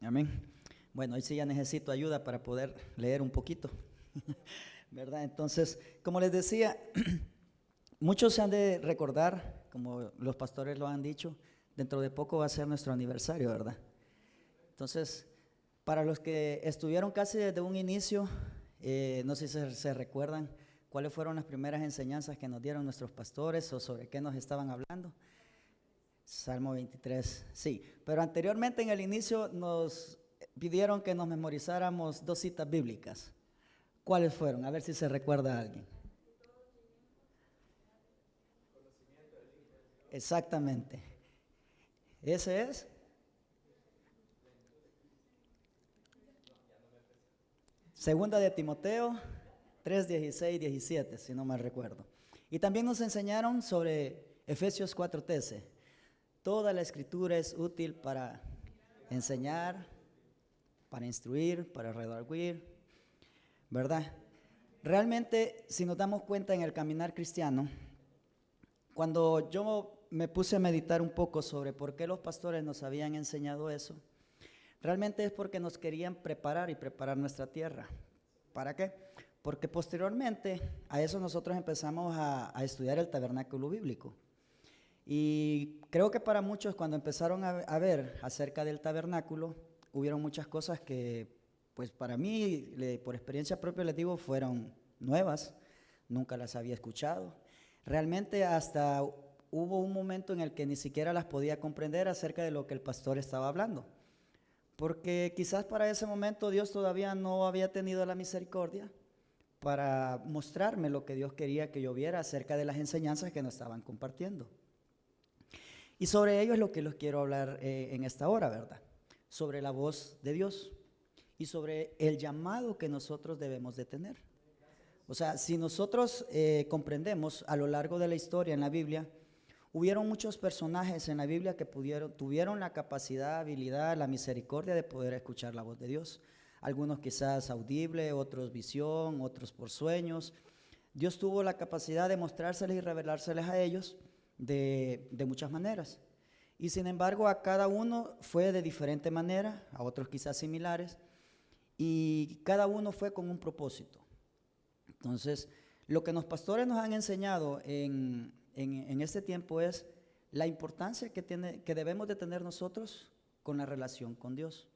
Amén. Bueno, hoy sí ya necesito ayuda para poder leer un poquito, ¿verdad? Entonces, como les decía, muchos se han de recordar, como los pastores lo han dicho, dentro de poco va a ser nuestro aniversario, ¿verdad? Entonces, para los que estuvieron casi desde un inicio, no sé si se recuerdan cuáles fueron las primeras enseñanzas que nos dieron nuestros pastores o sobre qué nos estaban hablando. Salmo 23, sí, pero anteriormente en el inicio nos pidieron que nos memorizáramos dos citas bíblicas. ¿Cuáles fueron? A ver si se recuerda a alguien. Exactamente. Ese es Segunda de Timoteo 3, 16, 17, si no mal recuerdo. Y también nos enseñaron sobre Efesios 4:13. Toda la escritura es útil para enseñar, para instruir, para redarguir, ¿verdad? Realmente, si nos damos cuenta en el caminar cristiano, cuando yo me puse a meditar un poco sobre por qué los pastores nos habían enseñado eso, realmente es porque nos querían preparar y preparar nuestra tierra. ¿Para qué? Porque posteriormente a eso nosotros empezamos a estudiar el tabernáculo bíblico. Y creo que para muchos cuando empezaron a ver acerca del tabernáculo, hubieron muchas cosas que pues para mí, por experiencia propia les digo, fueron nuevas, nunca las había escuchado. Realmente hasta hubo un momento en el que ni siquiera las podía comprender acerca de lo que el pastor estaba hablando, porque quizás para ese momento Dios todavía no había tenido la misericordia para mostrarme lo que Dios quería que yo viera acerca de las enseñanzas que nos estaban compartiendo. Y sobre ello es lo que les quiero hablar en esta hora, ¿verdad? Sobre la voz de Dios y sobre el llamado que nosotros debemos de tener. O sea, si nosotros comprendemos a lo largo de la historia en la Biblia, hubieron muchos personajes en la Biblia que tuvieron la capacidad, habilidad, la misericordia de poder escuchar la voz de Dios. Algunos quizás audible, otros visión, otros por sueños. Dios tuvo la capacidad de mostrárseles y revelárseles a ellos de muchas maneras. Y sin embargo a cada uno fue de diferente manera, a otros quizás similares, y cada uno fue con un propósito. Entonces, lo que los pastores nos han enseñado en este tiempo es la importancia que debemos de tener nosotros con la relación con Dios.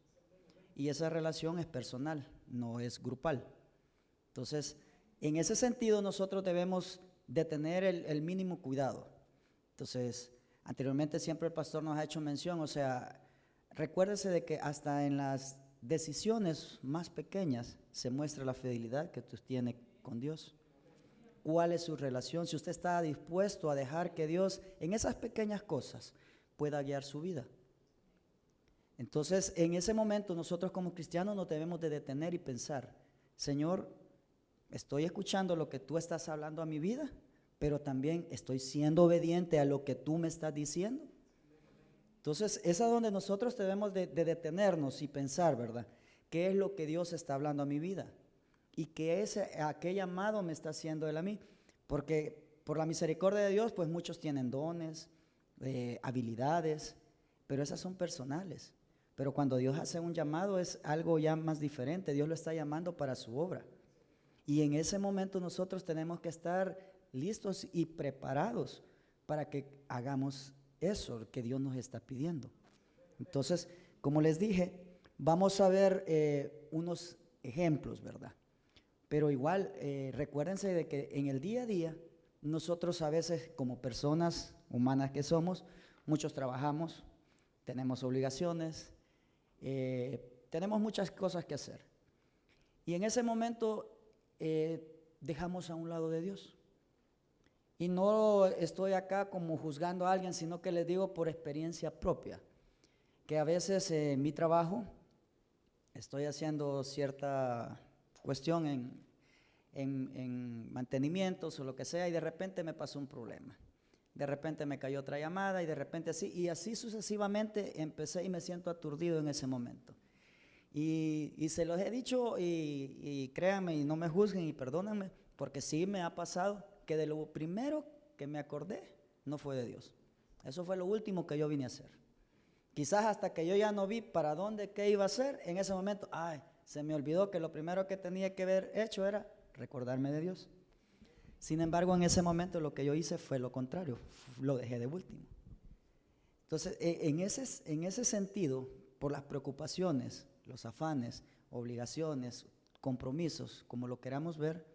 Y esa relación es personal, no es grupal. Entonces, en ese sentido nosotros debemos de tener el mínimo cuidado. Entonces, anteriormente siempre el pastor nos ha hecho mención, o sea, recuérdese de que hasta en las decisiones más pequeñas se muestra la fidelidad que usted tiene con Dios. ¿Cuál es su relación? Si usted está dispuesto a dejar que Dios en esas pequeñas cosas pueda guiar su vida. Entonces, en ese momento nosotros como cristianos nos debemos de detener y pensar, Señor, estoy escuchando lo que tú estás hablando a mi vida, pero también estoy siendo obediente a lo que tú me estás diciendo. Entonces, es a donde nosotros debemos de detenernos y pensar, ¿verdad? ¿Qué es lo que Dios está hablando a mi vida? ¿Y a qué llamado me está haciendo Él a mí? Porque por la misericordia de Dios, pues muchos tienen dones, habilidades, pero esas son personales. Pero cuando Dios hace un llamado es algo ya más diferente. Dios lo está llamando para su obra. Y en ese momento nosotros tenemos que estar listos y preparados para que hagamos eso que Dios nos está pidiendo. Entonces, como les dije, vamos a ver unos ejemplos, ¿verdad? Pero igual, recuérdense de que en el día a día, nosotros a veces como personas humanas que somos, muchos trabajamos, tenemos obligaciones, tenemos muchas cosas que hacer. Y en ese momento dejamos a un lado de Dios. Y no estoy acá como juzgando a alguien, sino que les digo por experiencia propia, que a veces en mi trabajo estoy haciendo cierta cuestión en mantenimientos o lo que sea y de repente me pasó un problema. De repente me cayó otra llamada y de repente así, y así sucesivamente empecé y me siento aturdido en ese momento. Y se los he dicho y créanme y no me juzguen y perdónenme, porque sí me ha pasado que de lo primero que me acordé no fue de Dios. Eso fue lo último que yo vine a hacer. Quizás hasta que yo ya no vi para dónde, qué iba a hacer, en ese momento, ay, se me olvidó que lo primero que tenía que haber hecho era recordarme de Dios. Sin embargo, en ese momento lo que yo hice fue lo contrario, lo dejé de último. Entonces, en ese sentido, por las preocupaciones, los afanes, obligaciones, compromisos, como lo queramos ver,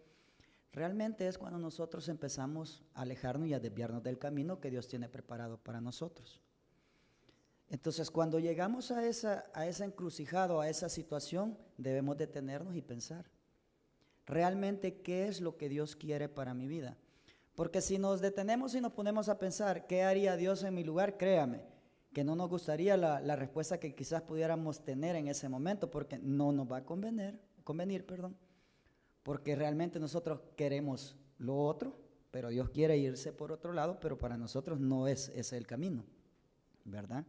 realmente es cuando nosotros empezamos a alejarnos y a desviarnos del camino que Dios tiene preparado para nosotros. Entonces, cuando llegamos a esa encrucijada, a esa situación, debemos detenernos y pensar, ¿realmente qué es lo que Dios quiere para mi vida? Porque si nos detenemos y nos ponemos a pensar, ¿qué haría Dios en mi lugar? Créame, que no nos gustaría la respuesta que quizás pudiéramos tener en ese momento, porque no nos va a convenir, porque realmente nosotros queremos lo otro, pero Dios quiere irse por otro lado, pero para nosotros no es ese el camino, ¿verdad?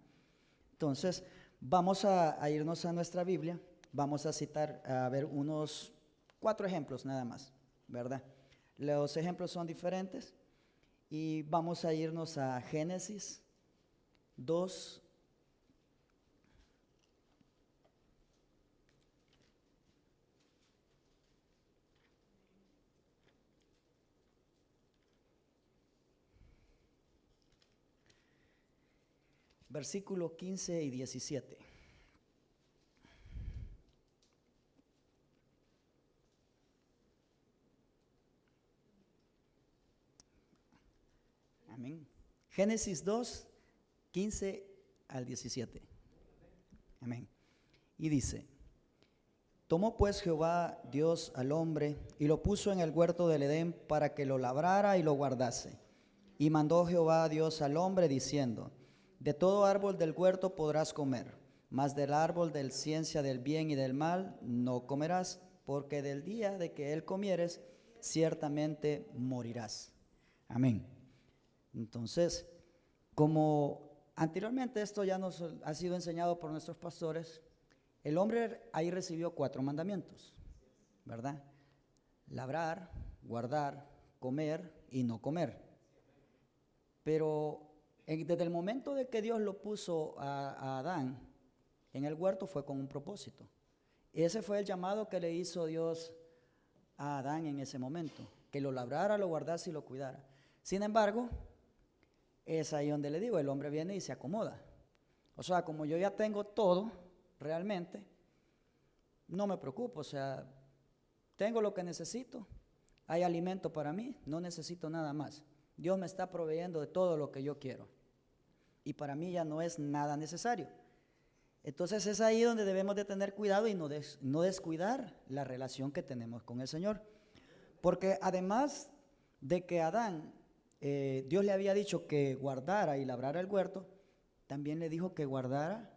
Entonces, vamos a irnos a nuestra Biblia, vamos a citar, a ver unos 4 ejemplos nada más, ¿verdad? Los ejemplos son diferentes y vamos a irnos a Génesis 2. Versículos 15 y 17. Amén. Génesis 2, 15 al 17. Amén. Y dice, tomó pues Jehová Dios al hombre y lo puso en el huerto del Edén para que lo labrara y lo guardase. Y mandó Jehová Dios al hombre diciendo, de todo árbol del huerto podrás comer, mas del árbol de ciencia del bien y del mal no comerás, porque del día de que él comieres, ciertamente morirás. Amén. Entonces, como anteriormente esto ya nos ha sido enseñado por nuestros pastores, el hombre ahí recibió 4 mandamientos, ¿verdad? Labrar, guardar, comer y no comer. Pero desde el momento de que Dios lo puso a Adán en el huerto fue con un propósito. Ese fue el llamado que le hizo Dios a Adán en ese momento, que lo labrara, lo guardase y lo cuidara. Sin embargo, es ahí donde le digo, el hombre viene y se acomoda. O sea, como yo ya tengo todo, realmente, no me preocupo, o sea, tengo lo que necesito, hay alimento para mí, no necesito nada más. Dios me está proveyendo de todo lo que yo quiero. Y para mí ya no es nada necesario. Entonces es ahí donde debemos de tener cuidado y no descuidar la relación que tenemos con el Señor. Porque además de que Adán, Dios le había dicho que guardara y labrara el huerto, también le dijo que guardara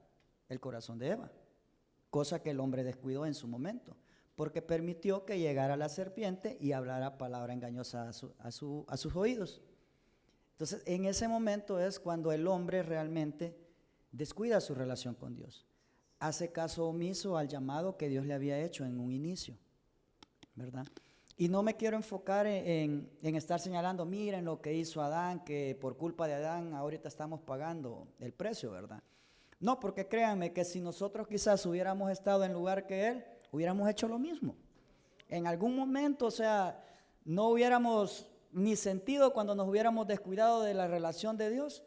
el corazón de Eva, cosa que el hombre descuidó en su momento, porque permitió que llegara la serpiente y hablara palabra engañosa a sus oídos. Entonces, en ese momento es cuando el hombre realmente descuida su relación con Dios, hace caso omiso al llamado que Dios le había hecho en un inicio, ¿verdad? Y no me quiero enfocar en estar señalando, miren lo que hizo Adán, que por culpa de Adán ahorita estamos pagando el precio, ¿verdad? No, porque créanme que si nosotros quizás hubiéramos estado en lugar que él, hubiéramos hecho lo mismo. En algún momento, o sea, no hubiéramos ni sentido cuando nos hubiéramos descuidado de la relación de Dios,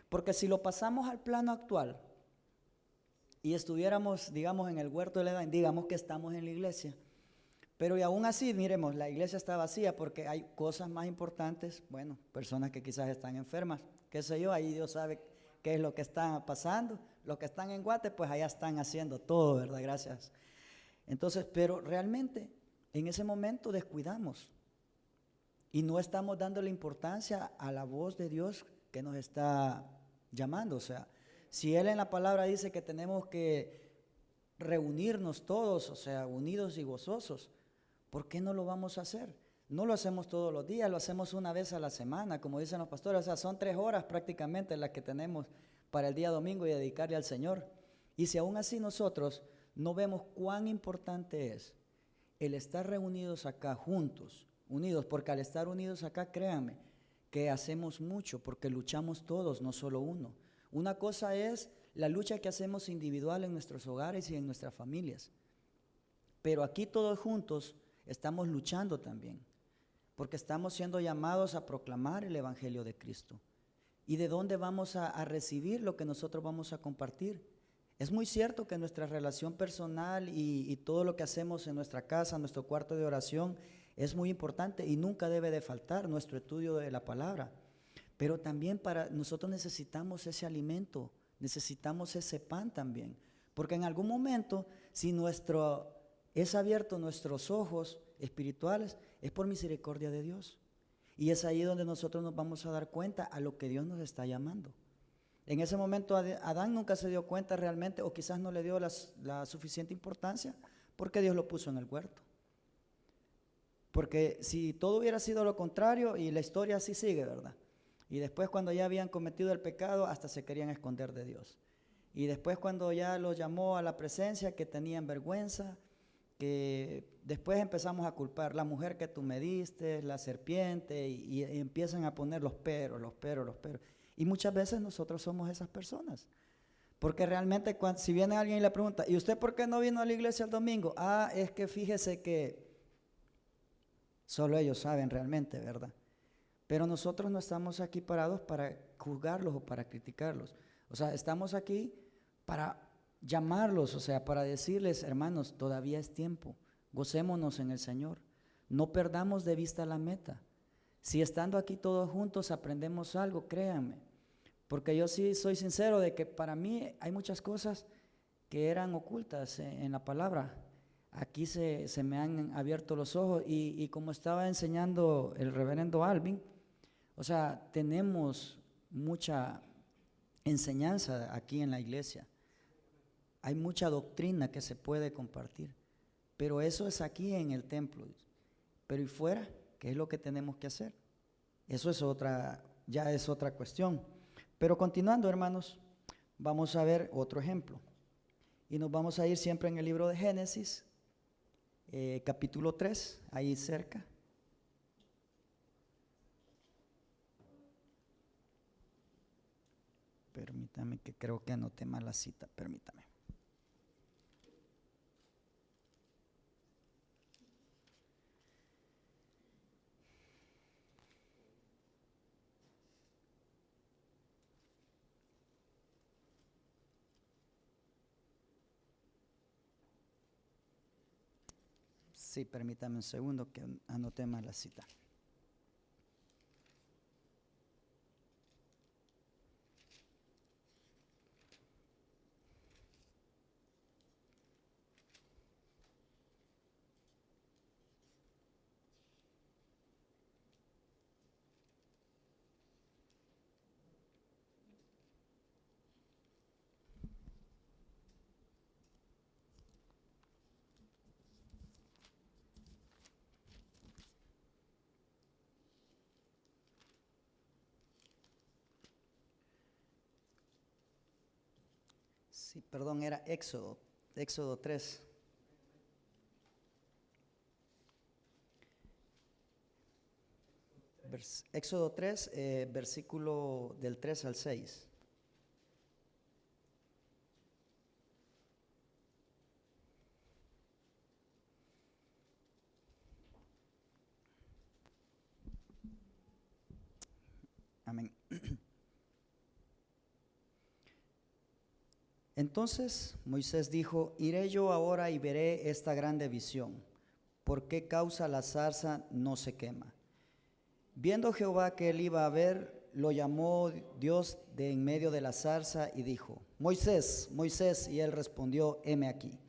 porque si lo pasamos al plano actual y estuviéramos, digamos, en el huerto del Edén, digamos que estamos en la iglesia, pero y aún así, miremos, la iglesia está vacía porque hay cosas más importantes, bueno, personas que quizás están enfermas, qué sé yo, ahí Dios sabe qué es lo que está pasando, los que están en Guate, pues allá están haciendo todo, ¿verdad? Gracias. Entonces, pero realmente en ese momento descuidamos y no estamos dándole importancia a la voz de Dios que nos está llamando. O sea, si Él en la palabra dice que tenemos que reunirnos todos, o sea, unidos y gozosos, ¿por qué no lo vamos a hacer? No lo hacemos todos los días, lo hacemos una vez a la semana, como dicen los pastores, o sea, son 3 horas prácticamente las que tenemos para el día domingo y dedicarle al Señor. Y si aún así nosotros no vemos cuán importante es el estar reunidos acá juntos, unidos, porque al estar unidos acá, créanme, que hacemos mucho, porque luchamos todos, no solo uno. Una cosa es la lucha que hacemos individual en nuestros hogares y en nuestras familias. Pero aquí todos juntos estamos luchando también, porque estamos siendo llamados a proclamar el Evangelio de Cristo. ¿Y de dónde vamos a recibir lo que nosotros vamos a compartir? Es muy cierto que nuestra relación personal y todo lo que hacemos en nuestra casa, nuestro cuarto de oración, es muy importante y nunca debe de faltar nuestro estudio de la palabra. Pero también para nosotros necesitamos ese alimento, necesitamos ese pan también. Porque en algún momento, si es abierto nuestros ojos espirituales, es por misericordia de Dios. Y es ahí donde nosotros nos vamos a dar cuenta a lo que Dios nos está llamando. En ese momento Adán nunca se dio cuenta realmente, o quizás no le dio la suficiente importancia, porque Dios lo puso en el huerto. Porque si todo hubiera sido lo contrario, y la historia así sigue, ¿verdad? Y después cuando ya habían cometido el pecado, hasta se querían esconder de Dios. Y después cuando ya los llamó a la presencia, que tenían vergüenza, que después empezamos a culpar la mujer que tú me diste, la serpiente, y empiezan a poner los peros. Y muchas veces nosotros somos esas personas. Porque realmente si viene alguien y le pregunta, ¿y usted por qué no vino a la iglesia el domingo? Es que fíjese que solo ellos saben realmente, ¿verdad? Pero nosotros no estamos aquí parados para juzgarlos o para criticarlos. O sea, estamos aquí para llamarlos, o sea, para decirles, hermanos, todavía es tiempo, gocémonos en el Señor, no perdamos de vista la meta. Si estando aquí todos juntos aprendemos algo, créanme, porque yo sí soy sincero de que para mí hay muchas cosas que eran ocultas en la palabra. Aquí se me han abierto los ojos y como estaba enseñando el reverendo Alvin, o sea, tenemos mucha enseñanza aquí en la iglesia. Hay mucha doctrina que se puede compartir, pero eso es aquí en el templo. Pero ¿y fuera? ¿Qué es lo que tenemos que hacer? Eso es ya es otra cuestión. Pero continuando, hermanos, vamos a ver otro ejemplo. Y nos vamos a ir siempre en el libro de Génesis, capítulo 3, ahí cerca. Permítame, que creo que anoté mal la cita, permítame. Sí, permítame un segundo que anoté mal la cita. Sí, perdón, era Éxodo 3. Éxodo 3, versículo del 3 al 6. Amén. Entonces Moisés dijo, iré yo ahora y veré esta grande visión. ¿Por qué causa la zarza no se quema? Viendo Jehová que él iba a ver, lo llamó Dios de en medio de la zarza y dijo, Moisés, Moisés, y él respondió, heme aquí.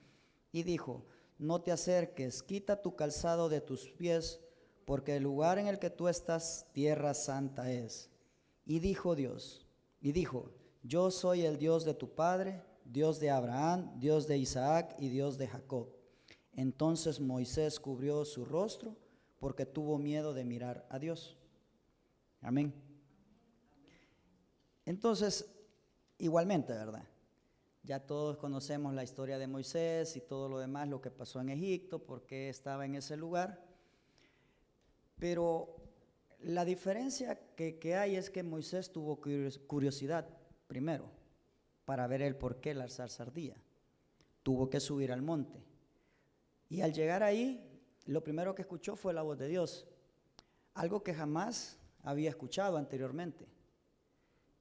Y dijo, no te acerques, quita tu calzado de tus pies, porque el lugar en el que tú estás, tierra santa es. Y dijo Dios, yo soy el Dios de tu padre, Dios de Abraham, Dios de Isaac y Dios de Jacob. Entonces Moisés cubrió su rostro porque tuvo miedo de mirar a Dios. Amén. Entonces, igualmente, ¿verdad? Ya todos conocemos la historia de Moisés y todo lo demás, lo que pasó en Egipto, por qué estaba en ese lugar. Pero la diferencia que hay es que Moisés tuvo curiosidad primero. para ver el por qué la zarza ardía. Tuvo que subir al monte. Y al llegar ahí, lo primero que escuchó fue la voz de Dios, algo que jamás había escuchado anteriormente.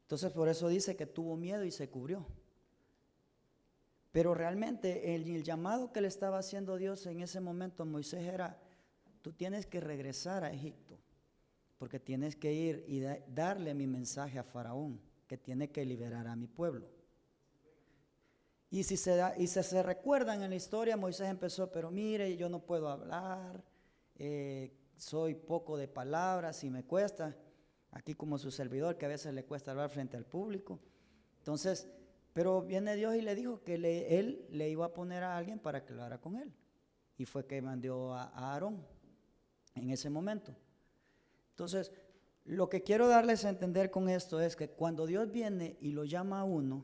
Entonces por eso dice que tuvo miedo y se cubrió. Pero realmente el llamado que le estaba haciendo Dios en ese momento a Moisés era: tú tienes que regresar a Egipto, porque tienes que ir y darle mi mensaje a Faraón, que tiene que liberar a mi pueblo. Y si se recuerdan en la historia, Moisés empezó: pero mire, yo no puedo hablar, soy poco de palabras y me cuesta, aquí como su servidor, que a veces le cuesta hablar frente al público. Entonces, pero viene Dios y le dijo que él le iba a poner a alguien para que lo haga con él. Y fue que mandó a Aarón en ese momento. Entonces, lo que quiero darles a entender con esto es que cuando Dios viene y lo llama a uno,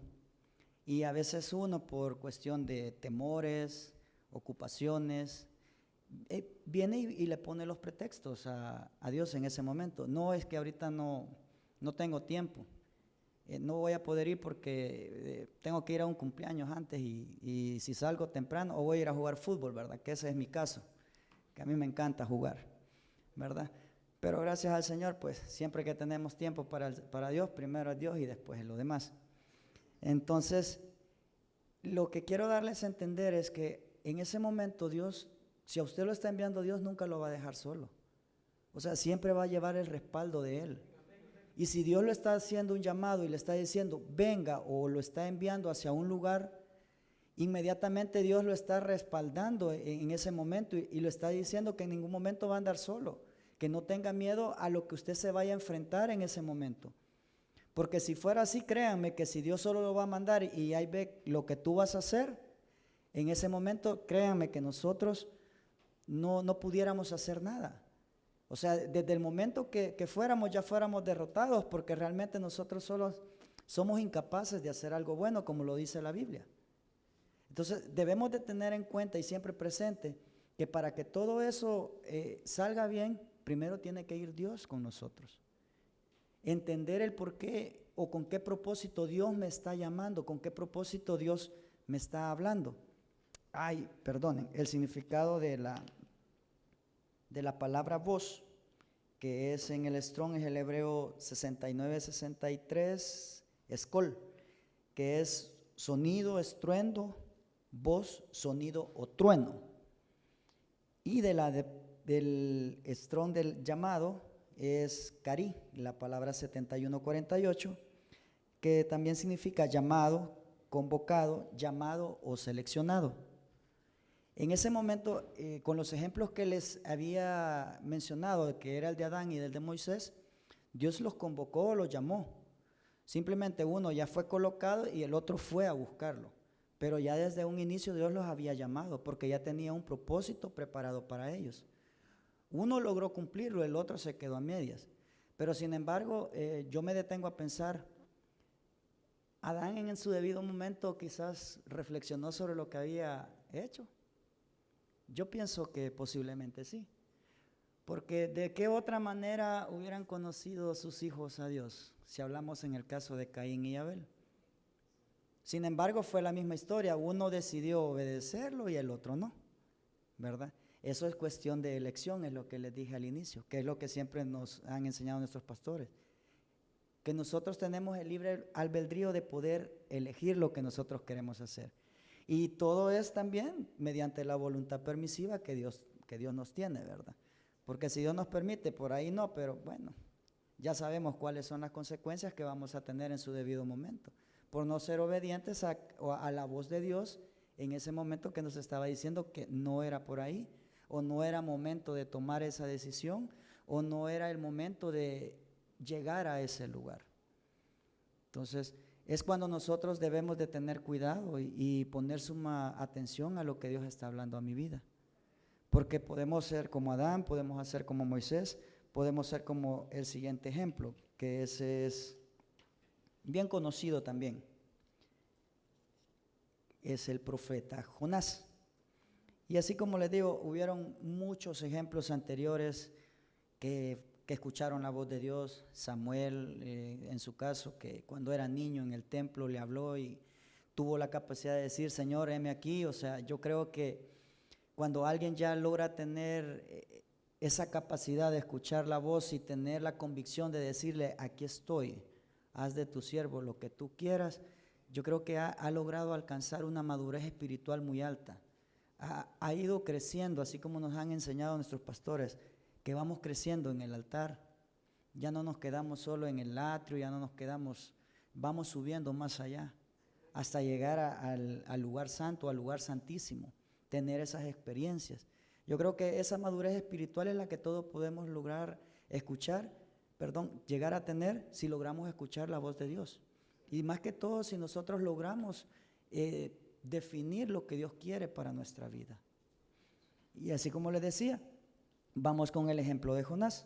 y a veces uno por cuestión de temores, ocupaciones, viene y le pone los pretextos a Dios en ese momento. No es que ahorita no tengo tiempo, no voy a poder ir porque tengo que ir a un cumpleaños antes y si salgo temprano o voy a ir a jugar fútbol, ¿verdad? Que ese es mi caso, que a mí me encanta jugar, ¿verdad? Pero gracias al Señor, pues siempre que tenemos tiempo para Dios, primero es Dios y después es lo demás. Entonces, lo que quiero darles a entender es que en ese momento Dios, si a usted lo está enviando Dios, nunca lo va a dejar solo. O sea, siempre va a llevar el respaldo de Él. Y si Dios lo está haciendo un llamado y le está diciendo venga, o lo está enviando hacia un lugar, inmediatamente Dios lo está respaldando en ese momento y lo está diciendo que en ningún momento va a andar solo, que no tenga miedo a lo que usted se vaya a enfrentar en ese momento. Porque si fuera así, créanme que si Dios solo lo va a mandar y ahí ve lo que tú vas a hacer, en ese momento créanme que nosotros no pudiéramos hacer nada. O sea, desde el momento que fuéramos, ya fuéramos derrotados, porque realmente nosotros solos somos incapaces de hacer algo bueno, como lo dice la Biblia. Entonces debemos de tener en cuenta y siempre presente que para que todo eso salga bien, primero tiene que ir Dios con nosotros. Entender el por qué o con qué propósito Dios me está llamando, con qué propósito Dios me está hablando. Perdonen, el significado de la palabra voz, que es en el Strong, es el hebreo 6963, escol, que es sonido, estruendo, voz, sonido o trueno. Y del Strong del llamado es cari, la palabra 7148, que también significa llamado, convocado, llamado o seleccionado. En ese momento, con los ejemplos que les había mencionado, que era el de Adán y el de Moisés, Dios los convocó, los llamó. Simplemente uno ya fue colocado y el otro fue a buscarlo. Pero ya desde un inicio Dios los había llamado porque ya tenía un propósito preparado para ellos. Uno logró cumplirlo, el otro se quedó a medias. Pero sin embargo, yo me detengo a pensar, Adán en su debido momento quizás reflexionó sobre lo que había hecho. Yo pienso que posiblemente sí, porque de qué otra manera hubieran conocido sus hijos a Dios, si hablamos en el caso de Caín y Abel. Sin embargo, fue la misma historia, uno decidió obedecerlo y el otro no, ¿verdad? Eso es cuestión de elección, es lo que les dije al inicio, que es lo que siempre nos han enseñado nuestros pastores, que nosotros tenemos el libre albedrío de poder elegir lo que nosotros queremos hacer. Y todo es también mediante la voluntad permisiva que Dios nos tiene, ¿verdad? Porque si Dios nos permite, por ahí no, pero bueno, ya sabemos cuáles son las consecuencias que vamos a tener en su debido momento, por no ser obedientes a la voz de Dios en ese momento que nos estaba diciendo que no era por ahí, o no era momento de tomar esa decisión, o no era el momento de llegar a ese lugar. Entonces, es cuando nosotros debemos de tener cuidado y poner suma atención a lo que Dios está hablando a mi vida. Porque podemos ser como Adán, podemos ser como Moisés, podemos ser como el siguiente ejemplo, que ese es bien conocido también. Es el profeta Jonás. Y así como les digo, hubieron muchos ejemplos anteriores que escucharon la voz de Dios. Samuel, en su caso, que cuando era niño en el templo le habló y tuvo la capacidad de decir, Señor, heme aquí. O sea, yo creo que cuando alguien ya logra tener esa capacidad de escuchar la voz y tener la convicción de decirle, aquí estoy, haz de tu siervo lo que tú quieras, yo creo que ha logrado alcanzar una madurez espiritual muy alta. Ha ido creciendo, así como nos han enseñado nuestros pastores, que vamos creciendo en el altar. Ya no nos quedamos solo en el atrio, ya no nos quedamos, vamos subiendo más allá, hasta llegar al lugar santo, al lugar santísimo, tener esas experiencias. Yo creo que esa madurez espiritual es la que todos podemos lograr llegar a tener si logramos escuchar la voz de Dios. Y más que todo, si nosotros logramos definir lo que Dios quiere para nuestra vida. Y así como les decía, vamos con el ejemplo de Jonás.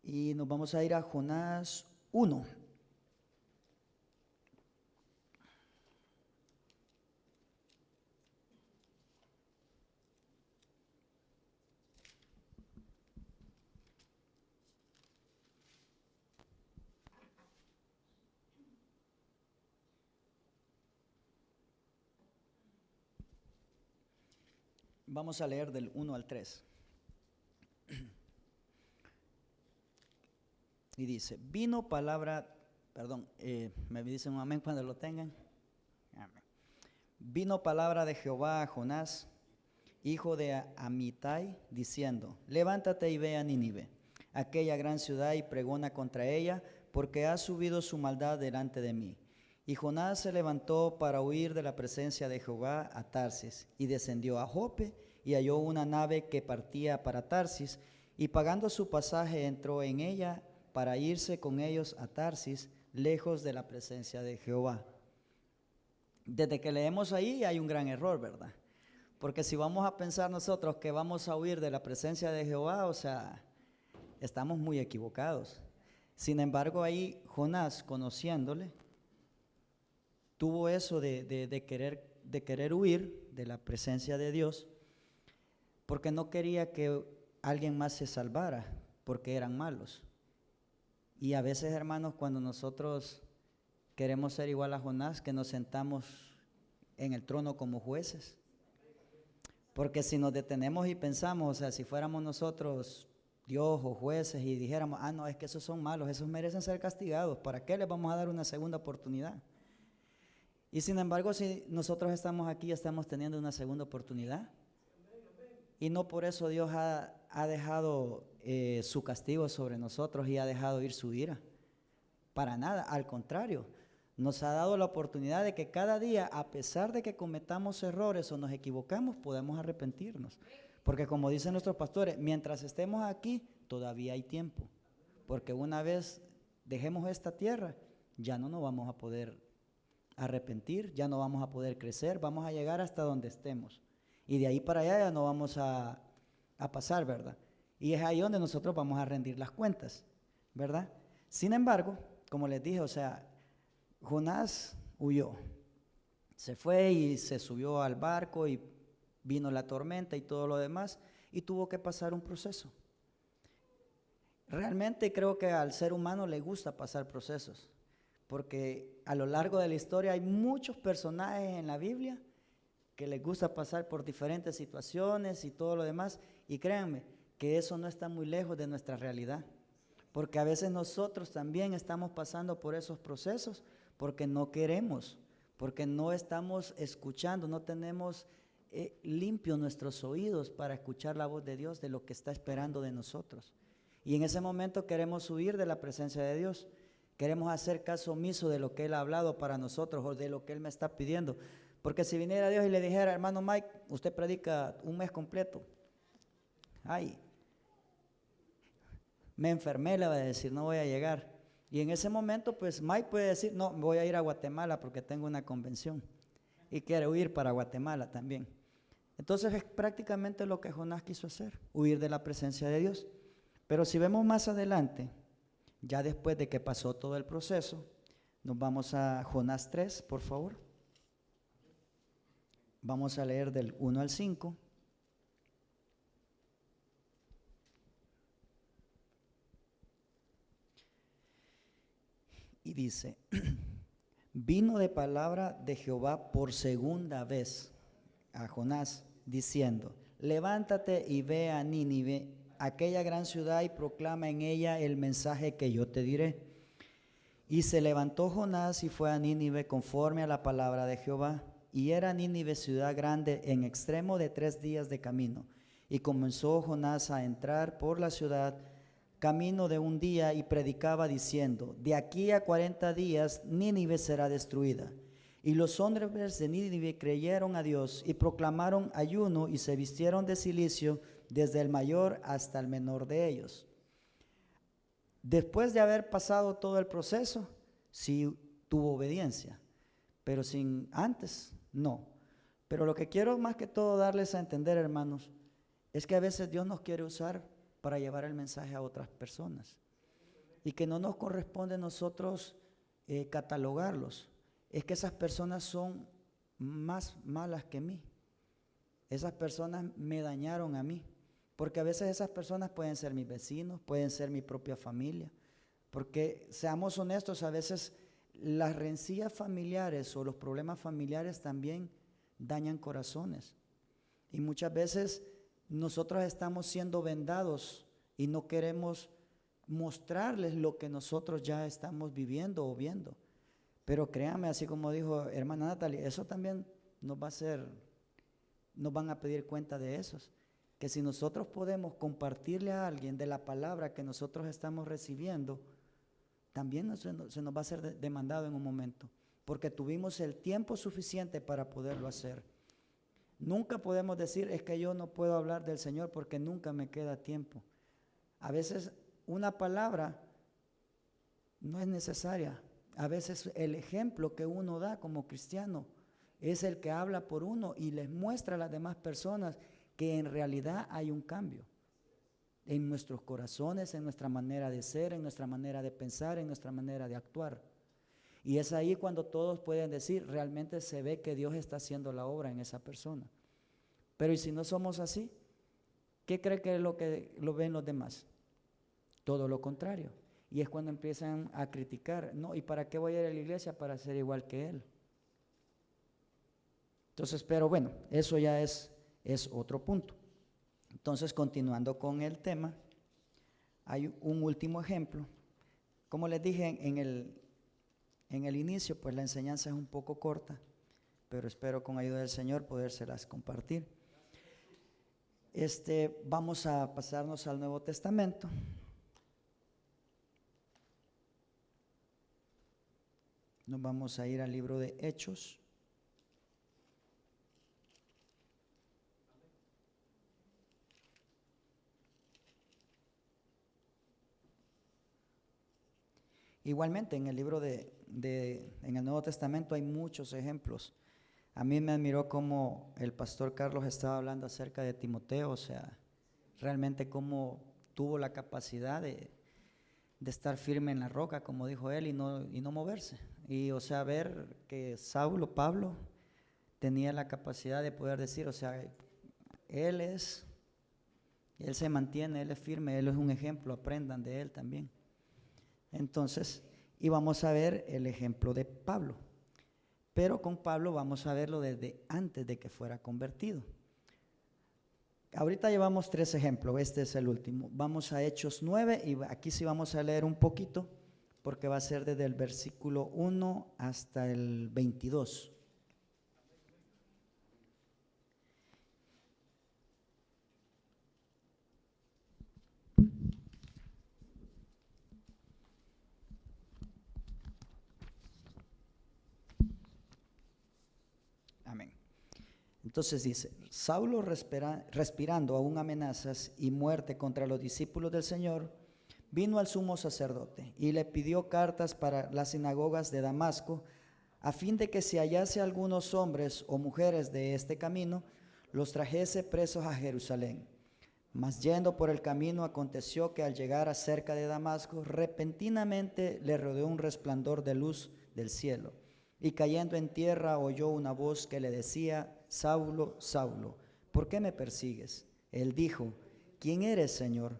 Y nos vamos a ir a Jonás 1. Vamos a leer del 1 al 3. Y dice, me dicen un amén cuando lo tengan. Amén. Vino palabra de Jehová a Jonás, hijo de Amitai, diciendo, levántate y ve a Nínive, aquella gran ciudad, y pregona contra ella, porque ha subido su maldad delante de mí. Y Jonás se levantó para huir de la presencia de Jehová a Tarsis, y descendió a Jope, y halló una nave que partía para Tarsis, y pagando su pasaje entró en ella para irse con ellos a Tarsis, lejos de la presencia de Jehová. Desde que leemos ahí hay un gran error, ¿verdad? Porque si vamos a pensar nosotros que vamos a huir de la presencia de Jehová, o sea, estamos muy equivocados. Sin embargo, ahí Jonás, conociéndole, tuvo eso de querer huir de la presencia de Dios, porque no quería que alguien más se salvara, porque eran malos. Y a veces, hermanos, cuando nosotros queremos ser igual a Jonás, que nos sentamos en el trono como jueces. Porque si nos detenemos y pensamos, o sea, si fuéramos nosotros Dios o jueces y dijéramos, no, es que esos son malos, esos merecen ser castigados, ¿para qué les vamos a dar una segunda oportunidad? Y sin embargo, si nosotros estamos aquí, estamos teniendo una segunda oportunidad. Y no por eso Dios ha dejado su castigo sobre nosotros y ha dejado ir su ira. Para nada, al contrario, nos ha dado la oportunidad de que cada día, a pesar de que cometamos errores o nos equivocamos, podemos arrepentirnos. Porque como dicen nuestros pastores, mientras estemos aquí, todavía hay tiempo. Porque una vez dejemos esta tierra, ya no nos vamos a poder arrepentir, ya no vamos a poder crecer, vamos a llegar hasta donde estemos. Y de ahí para allá ya no vamos a pasar, ¿verdad? Y es ahí donde nosotros vamos a rendir las cuentas, ¿verdad? Sin embargo, como les dije, o sea, Jonás huyó, se fue y se subió al barco y vino la tormenta y todo lo demás y tuvo que pasar un proceso. Realmente creo que al ser humano le gusta pasar procesos, porque a lo largo de la historia hay muchos personajes en la Biblia que les gusta pasar por diferentes situaciones y todo lo demás, y créanme que eso no está muy lejos de nuestra realidad, porque a veces nosotros también estamos pasando por esos procesos porque no queremos, porque no estamos escuchando, no tenemos limpios nuestros oídos para escuchar la voz de Dios, de lo que está esperando de nosotros. Y en ese momento queremos huir de la presencia de Dios, queremos hacer caso omiso de lo que Él ha hablado para nosotros o de lo que Él me está pidiendo. Porque si viniera Dios y le dijera, hermano Mike, usted predica un mes completo, ay, me enfermé, le va a decir, no voy a llegar. Y en ese momento, pues Mike puede decir, no, voy a ir a Guatemala porque tengo una convención y quiere huir para Guatemala también. Entonces es prácticamente lo que Jonás quiso hacer, huir de la presencia de Dios. Pero si vemos más adelante, ya después de que pasó todo el proceso, nos vamos a Jonás 3, por favor. Vamos a leer del 1 al 5. Y dice, vino de palabra de Jehová por segunda vez a Jonás, diciendo: levántate y ve a Nínive, aquella gran ciudad, y proclama en ella el mensaje que yo te diré. Y se levantó Jonás y fue a Nínive conforme a la palabra de Jehová. Y era Nínive ciudad grande en extremo de 3 días de camino. Y comenzó Jonás a entrar por la ciudad camino de 1 día, y predicaba diciendo: de aquí a 40 días Nínive será destruida. Y los hombres de Nínive creyeron a Dios y proclamaron ayuno y se vistieron de cilicio desde el mayor hasta el menor de ellos. Después de haber pasado todo el proceso, sí tuvo obediencia, pero sin antes, no. Pero lo que quiero más que todo darles a entender, hermanos, es que a veces Dios nos quiere usar para llevar el mensaje a otras personas y que no nos corresponde a nosotros catalogarlos. Es que esas personas son más malas que mí. Esas personas me dañaron a mí, porque a veces esas personas pueden ser mis vecinos, pueden ser mi propia familia, porque seamos honestos, a veces las rencillas familiares o los problemas familiares también dañan corazones, y muchas veces nosotros estamos siendo vendados y no queremos mostrarles lo que nosotros ya estamos viviendo o viendo. Pero créanme, así como dijo hermana Natalie, eso también nos van a pedir cuenta de esos. Que si nosotros podemos compartirle a alguien de la palabra que nosotros estamos recibiendo, también se nos va a ser demandado en un momento, porque tuvimos el tiempo suficiente para poderlo hacer. Nunca podemos decir: es que yo no puedo hablar del Señor porque nunca me queda tiempo. A veces una palabra no es necesaria. A veces el ejemplo que uno da como cristiano es el que habla por uno y les muestra a las demás personas que en realidad hay un cambio en nuestros corazones, en nuestra manera de ser, en nuestra manera de pensar, en nuestra manera de actuar. Y es ahí cuando todos pueden decir: realmente se ve que Dios está haciendo la obra en esa persona. Pero ¿y si no somos así? ¿Qué cree que es lo que lo ven los demás? Todo lo contrario. Y es cuando empiezan a criticar: no, ¿y para qué voy a ir a la iglesia? Para ser igual que él. Entonces, pero bueno, eso ya es otro punto. Entonces, continuando con el tema, hay un último ejemplo. Como les dije en el inicio, pues la enseñanza es un poco corta, pero espero con ayuda del Señor podérselas compartir. Vamos a pasarnos al Nuevo Testamento. Nos vamos a ir al libro de Hechos. Igualmente en el libro en el Nuevo Testamento hay muchos ejemplos. A mí me admiró cómo el pastor Carlos estaba hablando acerca de Timoteo, o sea, realmente cómo tuvo la capacidad de estar firme en la roca, como dijo él, y no moverse. Y o sea, ver que Pablo, tenía la capacidad de poder decir, o sea, él se mantiene, él es firme, él es un ejemplo, aprendan de él también. Entonces, y vamos a ver el ejemplo de Pablo. Pero con Pablo vamos a verlo desde antes de que fuera convertido. Ahorita llevamos 3 ejemplos, este es el último. Vamos a Hechos 9 y aquí sí vamos a leer un poquito, porque va a ser desde el versículo 1 hasta el 22. Amén. Entonces dice: Saulo, respirando aún amenazas y muerte contra los discípulos del Señor, vino al sumo sacerdote y le pidió cartas para las sinagogas de Damasco, a fin de que si hallase algunos hombres o mujeres de este camino, los trajese presos a Jerusalén. Mas yendo por el camino, aconteció que al llegar cerca de Damasco, repentinamente le rodeó un resplandor de luz del cielo, y cayendo en tierra oyó una voz que le decía: Saulo, Saulo, ¿por qué me persigues? Él dijo: ¿quién eres, Señor?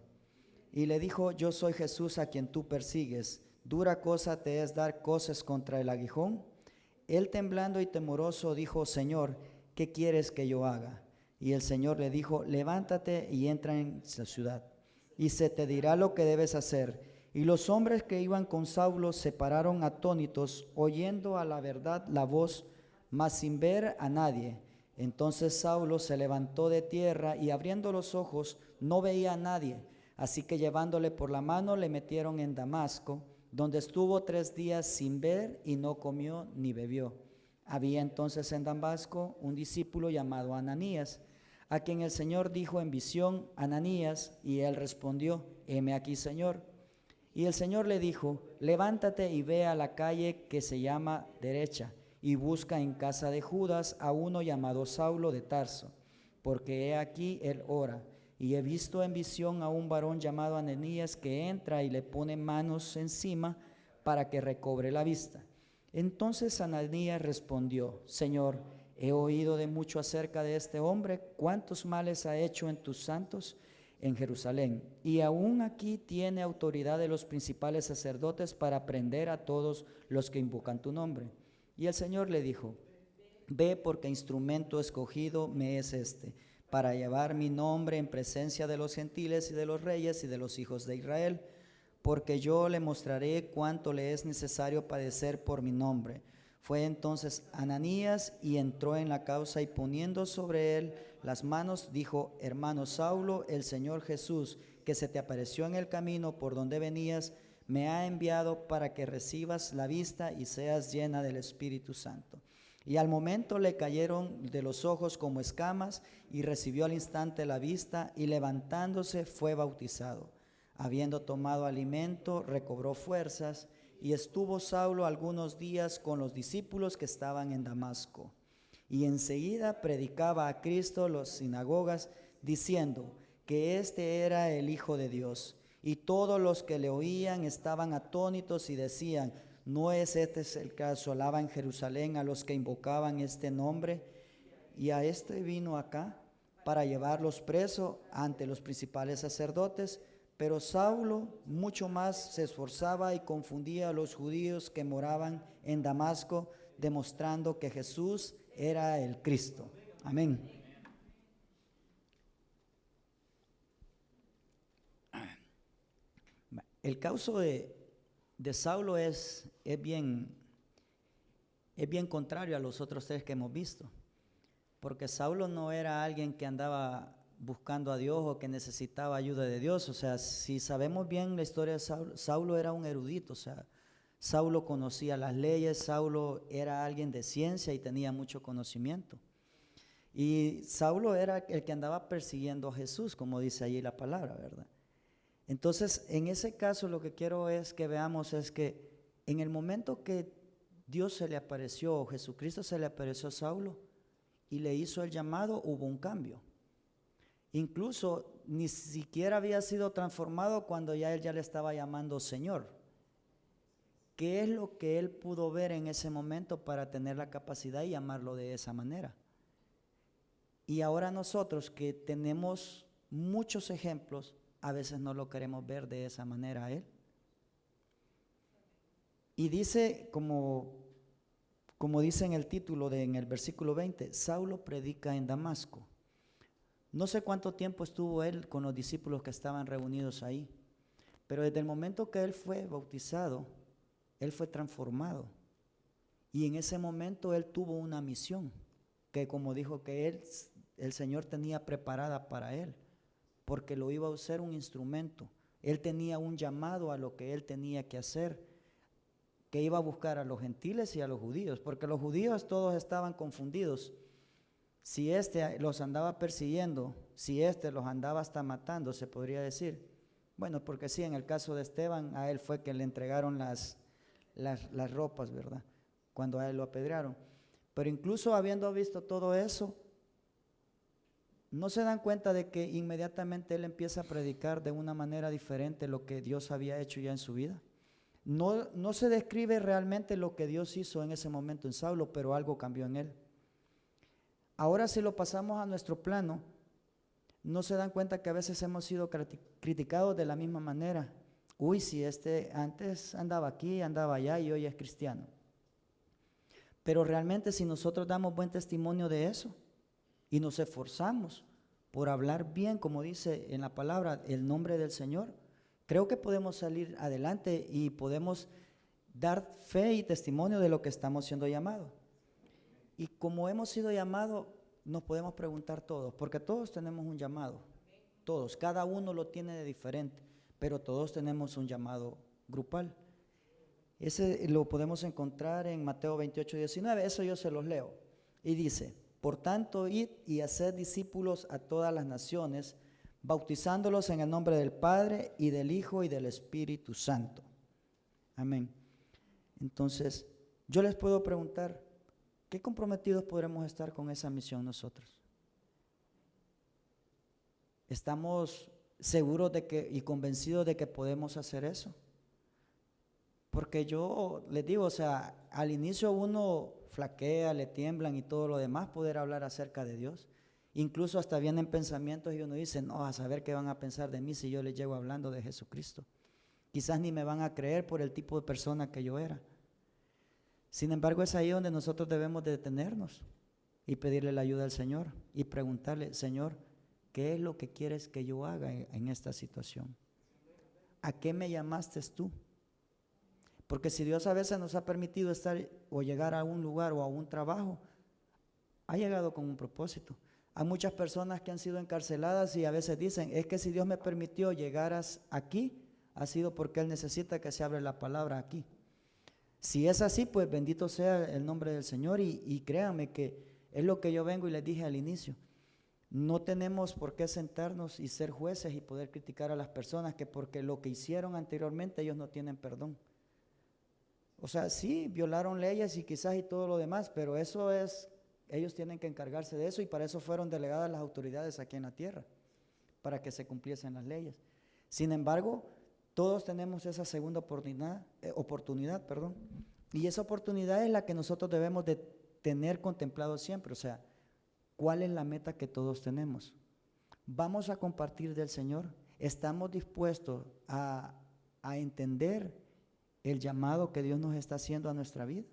Y le dijo: yo soy Jesús a quien tú persigues. ¿Dura cosa te es dar coces contra el aguijón? Él temblando y temoroso dijo: Señor, ¿qué quieres que yo haga? Y el Señor le dijo: levántate y entra en la ciudad, y se te dirá lo que debes hacer. Y los hombres que iban con Saulo se pararon atónitos, oyendo a la verdad la voz, mas sin ver a nadie. Entonces Saulo se levantó de tierra y abriendo los ojos no veía a nadie. Así que llevándole por la mano le metieron en Damasco, donde estuvo 3 días sin ver y no comió ni bebió. Había entonces en Damasco un discípulo llamado Ananías, a quien el Señor dijo en visión: Ananías, y él respondió: heme aquí, Señor. Y el Señor le dijo: levántate y ve a la calle que se llama Derecha, y busca en casa de Judas a uno llamado Saulo de Tarso, porque he aquí él ora. Y he visto en visión a un varón llamado Ananías que entra y le pone manos encima para que recobre la vista. Entonces Ananías respondió: Señor, he oído de mucho acerca de este hombre, cuántos males ha hecho en tus santos en Jerusalén, y aún aquí tiene autoridad de los principales sacerdotes para prender a todos los que invocan tu nombre. Y el Señor le dijo: ve, porque instrumento escogido me es este, para llevar mi nombre en presencia de los gentiles y de los reyes y de los hijos de Israel, porque yo le mostraré cuánto le es necesario padecer por mi nombre. Fue entonces Ananías y entró en la causa, y poniendo sobre él las manos dijo: hermano Saulo, el Señor Jesús, que se te apareció en el camino por donde venías, me ha enviado para que recibas la vista y seas llena del Espíritu Santo. Y al momento le cayeron de los ojos como escamas, y recibió al instante la vista, y levantándose fue bautizado. Habiendo tomado alimento, recobró fuerzas, y estuvo Saulo algunos días con los discípulos que estaban en Damasco. Y enseguida predicaba a Cristo en las sinagogas, diciendo que este era el Hijo de Dios. Y todos los que le oían estaban atónitos y decían: ¿no es este el que asolaba en Jerusalén a los que invocaban este nombre? Y a este vino acá para llevarlos presos ante los principales sacerdotes. Pero Saulo mucho más se esforzaba y confundía a los judíos que moraban en Damasco, demostrando que Jesús era el Cristo. Amén. El caso de Saulo es bien contrario a los otros 3 que hemos visto, porque Saulo no era alguien que andaba buscando a Dios o que necesitaba ayuda de Dios. O sea, si sabemos bien la historia de Saulo, Saulo era un erudito. O sea, Saulo conocía las leyes, Saulo era alguien de ciencia y tenía mucho conocimiento. Y Saulo era el que andaba persiguiendo a Jesús, como dice allí la palabra, ¿verdad? Entonces, en ese caso lo que quiero es que veamos es que en el momento que Dios se le apareció, Jesucristo se le apareció a Saulo y le hizo el llamado, hubo un cambio. Incluso ni siquiera había sido transformado cuando ya él ya le estaba llamando Señor. ¿Qué es lo que él pudo ver en ese momento para tener la capacidad de llamarlo de esa manera? Y ahora nosotros que tenemos muchos ejemplos, a veces no lo queremos ver de esa manera a él. Y dice, como dice en el título, en el versículo 20, Saulo predica en Damasco. No sé cuánto tiempo estuvo él con los discípulos que estaban reunidos ahí, pero desde el momento que él fue bautizado, él fue transformado. Y en ese momento él tuvo una misión, que como dijo que el Señor tenía preparada para él, porque lo iba a usar un instrumento. Él tenía un llamado a lo que él tenía que hacer, que iba a buscar a los gentiles y a los judíos, porque los judíos todos estaban confundidos. Si los andaba persiguiendo, si los andaba hasta matando, se podría decir. Bueno, porque sí, en el caso de Esteban, a él fue que le entregaron las ropas, ¿verdad? Cuando a él lo apedrearon. Pero incluso habiendo visto todo eso, no se dan cuenta de que inmediatamente él empieza a predicar de una manera diferente lo que Dios había hecho ya en su vida. No se describe realmente lo que Dios hizo en ese momento en Saulo, pero algo cambió en él. Ahora, si lo pasamos a nuestro plano, no se dan cuenta que a veces hemos sido criticados de la misma manera. Uy, si antes andaba aquí, andaba allá y hoy es cristiano. Pero realmente si nosotros damos buen testimonio de eso y nos esforzamos por hablar bien, como dice en la palabra, el nombre del Señor, creo que podemos salir adelante y podemos dar fe y testimonio de lo que estamos siendo llamados. Y como hemos sido llamados, nos podemos preguntar todos, porque todos tenemos un llamado, todos, cada uno lo tiene de diferente, pero todos tenemos un llamado grupal. Ese lo podemos encontrar en Mateo 28:19, eso yo se los leo. Y dice, por tanto, id y haced discípulos a todas las naciones, bautizándolos en el nombre del Padre y del Hijo y del Espíritu Santo. Amén. Entonces, yo les puedo preguntar, ¿qué comprometidos podremos estar con esa misión nosotros? ¿Estamos seguros de que y convencidos de que podemos hacer eso? Porque yo les digo, o sea, al inicio uno flaquea, le tiemblan y todo lo demás, poder hablar acerca de Dios. Incluso hasta vienen pensamientos y uno dice, no, a saber qué van a pensar de mí si yo les llego hablando de Jesucristo. Quizás ni me van a creer por el tipo de persona que yo era. Sin embargo, es ahí donde nosotros debemos de detenernos y pedirle la ayuda al Señor y preguntarle, Señor, ¿qué es lo que quieres que yo haga en esta situación? ¿A qué me llamaste tú? Porque si Dios a veces nos ha permitido estar o llegar a un lugar o a un trabajo, ha llegado con un propósito. Hay muchas personas que han sido encarceladas y a veces dicen, es que si Dios me permitió llegar aquí, ha sido porque Él necesita que se abra la palabra aquí. Si es así, pues bendito sea el nombre del Señor y créanme que es lo que yo vengo y les dije al inicio. No tenemos por qué sentarnos y ser jueces y poder criticar a las personas que porque lo que hicieron anteriormente ellos no tienen perdón. O sea, sí, violaron leyes y quizás y todo lo demás, pero eso es, ellos tienen que encargarse de eso y para eso fueron delegadas las autoridades aquí en la tierra, para que se cumpliesen las leyes. Sin embargo, todos tenemos esa segunda oportunidad, y esa oportunidad es la que nosotros debemos de tener contemplado siempre, o sea, ¿cuál es la meta que todos tenemos? ¿Vamos a compartir del Señor? ¿Estamos dispuestos a entender el llamado que Dios nos está haciendo a nuestra vida?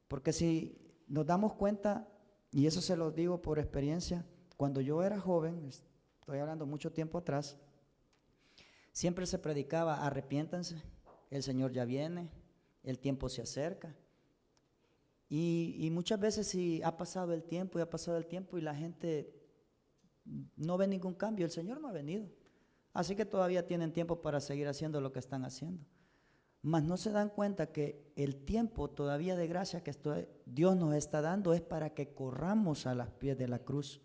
Porque si nos damos cuenta, y eso se lo digo por experiencia, cuando yo era joven, estoy hablando mucho tiempo atrás, siempre se predicaba, arrepiéntanse, el Señor ya viene, el tiempo se acerca. Y muchas veces si ha pasado el tiempo y la gente no ve ningún cambio, el Señor no ha venido. Así que todavía tienen tiempo para seguir haciendo lo que están haciendo. Mas no se dan cuenta que el tiempo todavía de gracia que Dios nos está dando es para que corramos a los pies de la cruz,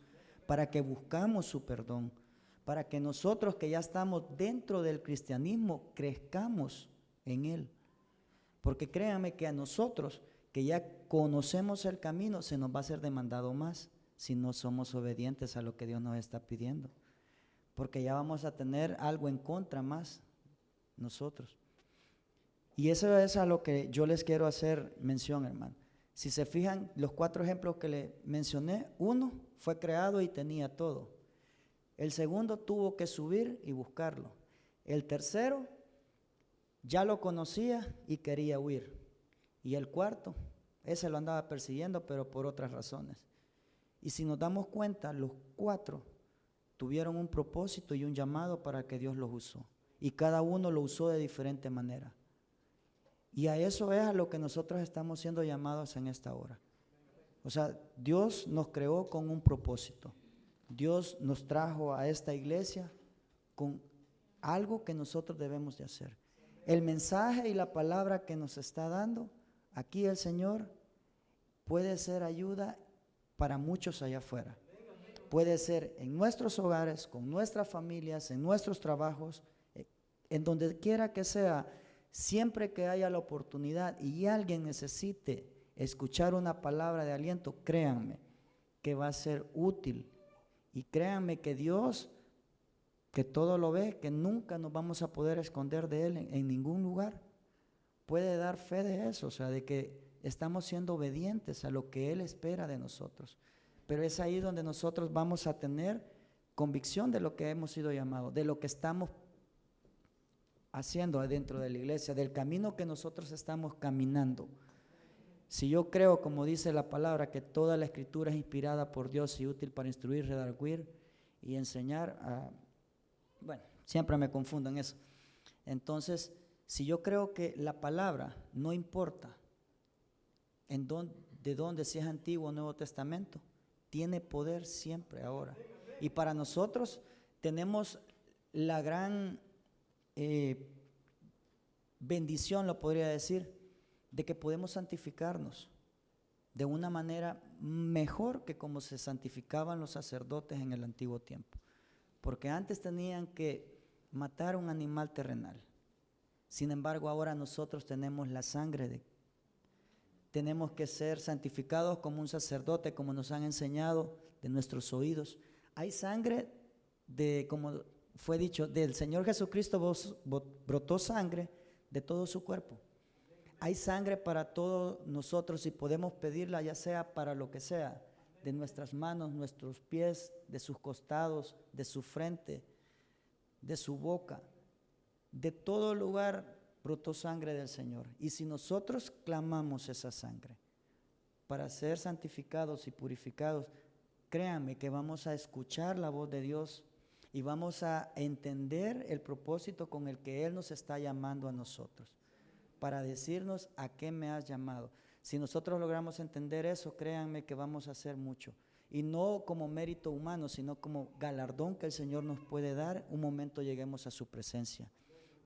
para que buscamos su perdón, para que nosotros que ya estamos dentro del cristianismo crezcamos en él. Porque créanme que a nosotros que ya conocemos el camino se nos va a ser demandado más si no somos obedientes a lo que Dios nos está pidiendo. Porque ya vamos a tener algo en contra más nosotros. Y eso es a lo que yo les quiero hacer mención, hermano. Si se fijan, los 4 ejemplos que le mencioné, uno fue creado y tenía todo. El segundo tuvo que subir y buscarlo. El tercero ya lo conocía y quería huir. Y el cuarto, ese lo andaba persiguiendo, pero por otras razones. Y si nos damos cuenta, los 4 tuvieron un propósito y un llamado para que Dios los usó. Y cada uno lo usó de diferente manera. Y a eso es a lo que nosotros estamos siendo llamados en esta hora. O sea, Dios nos creó con un propósito. Dios nos trajo a esta iglesia con algo que nosotros debemos de hacer. El mensaje y la palabra que nos está dando aquí el Señor puede ser ayuda para muchos allá afuera. Puede ser en nuestros hogares, con nuestras familias, en nuestros trabajos, en donde quiera que sea. Siempre que haya la oportunidad y alguien necesite escuchar una palabra de aliento, créanme que va a ser útil. Y créanme que Dios, que todo lo ve, que nunca nos vamos a poder esconder de Él en ningún lugar, puede dar fe de eso, o sea, de que estamos siendo obedientes a lo que Él espera de nosotros. Pero es ahí donde nosotros vamos a tener convicción de lo que hemos sido llamados, de lo que estamos haciendo adentro de la iglesia, del camino que nosotros estamos caminando. Si yo creo, como dice la palabra, que toda la escritura es inspirada por Dios y útil para instruir, redarguir y enseñar, bueno, siempre me confundo en eso. Entonces, si yo creo que la palabra no importa de dónde, si es Antiguo o Nuevo Testamento, tiene poder siempre ahora. Y para nosotros tenemos la gran bendición, lo podría decir, de que podemos santificarnos de una manera mejor que como se santificaban los sacerdotes en el antiguo tiempo. Porque antes tenían que matar un animal terrenal. Sin embargo, ahora nosotros tenemos la sangre tenemos que ser santificados como un sacerdote, como nos han enseñado de nuestros oídos. Hay sangre como fue dicho, del Señor Jesucristo brotó sangre de todo su cuerpo. Hay sangre para todos nosotros y podemos pedirla, ya sea para lo que sea, de nuestras manos, nuestros pies, de sus costados, de su frente, de su boca. De todo lugar brotó sangre del Señor. Y si nosotros clamamos esa sangre para ser santificados y purificados, créanme que vamos a escuchar la voz de Dios y vamos a entender el propósito con el que Él nos está llamando a nosotros, para decirnos a qué me has llamado. Si nosotros logramos entender eso, créanme que vamos a hacer mucho. Y no como mérito humano, sino como galardón que el Señor nos puede dar, un momento lleguemos a su presencia.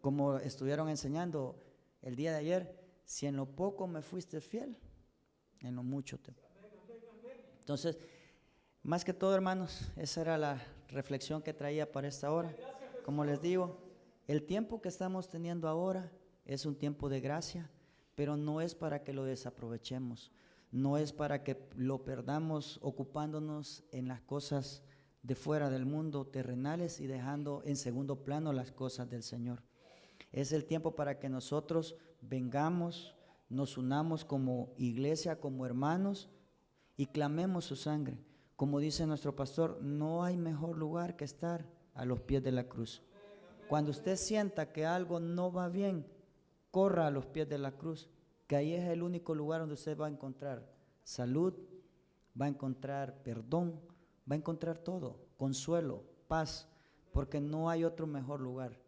Como estuvieron enseñando el día de ayer, si en lo poco me fuiste fiel, en lo mucho te... Entonces, más que todo, hermanos, esa era la reflexión que traía para esta hora. Como les digo, el tiempo que estamos teniendo ahora es un tiempo de gracia, pero no es para que lo desaprovechemos, no es para que lo perdamos ocupándonos en las cosas de fuera del mundo terrenales y dejando en segundo plano las cosas del Señor. Es el tiempo para que nosotros vengamos, nos unamos como iglesia, como hermanos y clamemos su sangre. Como dice nuestro pastor, no hay mejor lugar que estar a los pies de la cruz. Cuando usted sienta que algo no va bien, corra a los pies de la cruz, que ahí es el único lugar donde usted va a encontrar salud, va a encontrar perdón, va a encontrar todo, consuelo, paz, porque no hay otro mejor lugar,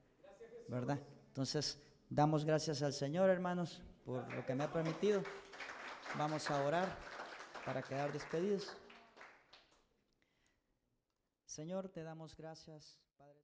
¿verdad? Entonces, damos gracias al Señor, hermanos, por lo que me ha permitido. Vamos a orar para quedar despedidos. Señor, te damos gracias, Padre.